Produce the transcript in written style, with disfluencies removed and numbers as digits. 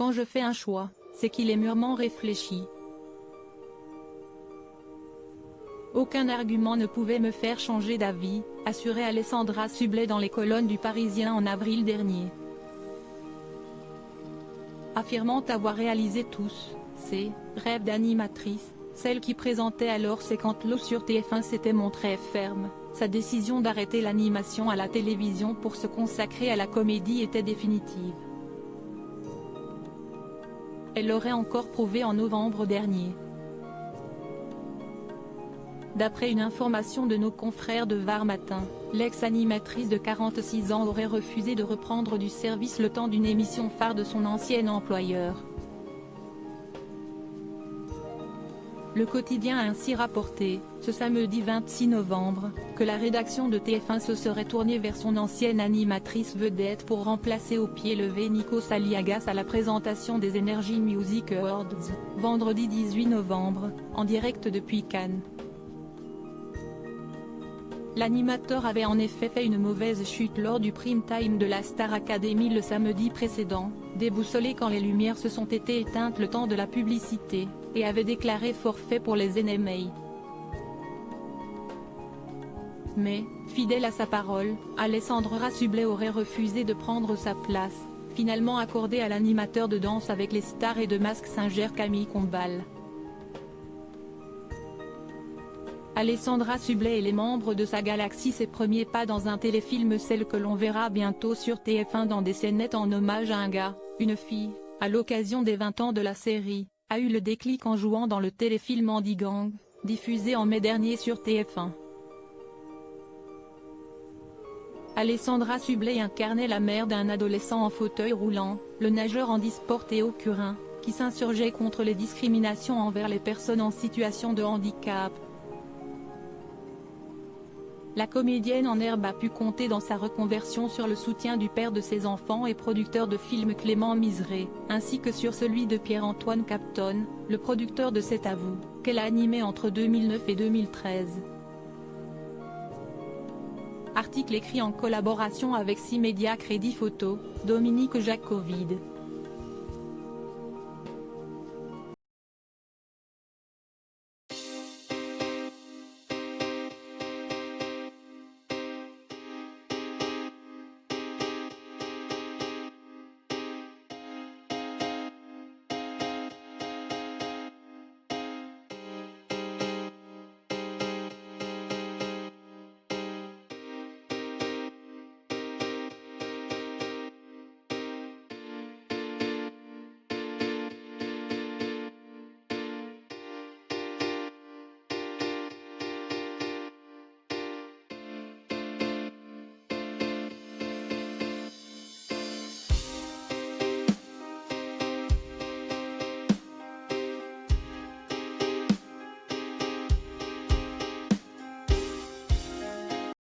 Quand je fais un choix, c'est qu'il est mûrement réfléchi. Aucun argument ne pouvait me faire changer d'avis, assurait Alessandra Sublet dans les colonnes du Parisien en avril dernier. Affirmant avoir réalisé tous ses rêves d'animatrice, celle qui présentait alors ses Cantelots sur TF1 s'était montrée ferme. Sa décision d'arrêter l'animation à la télévision pour se consacrer à la comédie était définitive. Elle l'aurait encore prouvé en novembre dernier. D'après une information de nos confrères de Var Matin, l'ex-animatrice de 46 ans aurait refusé de reprendre du service le temps d'une émission phare de son ancien employeur. Le quotidien a ainsi rapporté, ce samedi 26 novembre, que la rédaction de TF1 se serait tournée vers son ancienne animatrice vedette pour remplacer au pied levé Nikos Aliagas à la présentation des Energy Music Awards, vendredi 18 novembre, en direct depuis Cannes. L'animateur avait en effet fait une mauvaise chute lors du prime time de la Star Academy le samedi précédent, déboussolé quand les lumières se sont été éteintes le temps de la publicité, et avait déclaré forfait pour les NMA. Mais, fidèle à sa parole, Alessandra Sublet aurait refusé de prendre sa place, finalement accordée à l'animateur de Danse avec les stars et de Mask Singer Camille Combal. Alessandra Sublet et les membres de sa galaxie, ses premiers pas dans un téléfilm, celle que l'on verra bientôt sur TF1 dans des scénettes en hommage à un gars, une fille, à l'occasion des 20 ans de la série, a eu le déclic en jouant dans le téléfilm Andy Gang, diffusé en mai dernier sur TF1. Alessandra Sublet incarnait la mère d'un adolescent en fauteuil roulant, le nageur handisport Théo Curin, qui s'insurgeait contre les discriminations envers les personnes en situation de handicap. La comédienne en herbe a pu compter dans sa reconversion sur le soutien du père de ses enfants et producteur de films Clément Miseré, ainsi que sur celui de Pierre-Antoine Capton, le producteur de C'est à vous, qu'elle a animé entre 2009 et 2013. Article écrit en collaboration avec 6 médias Crédit Photo, Dominique Jacovide.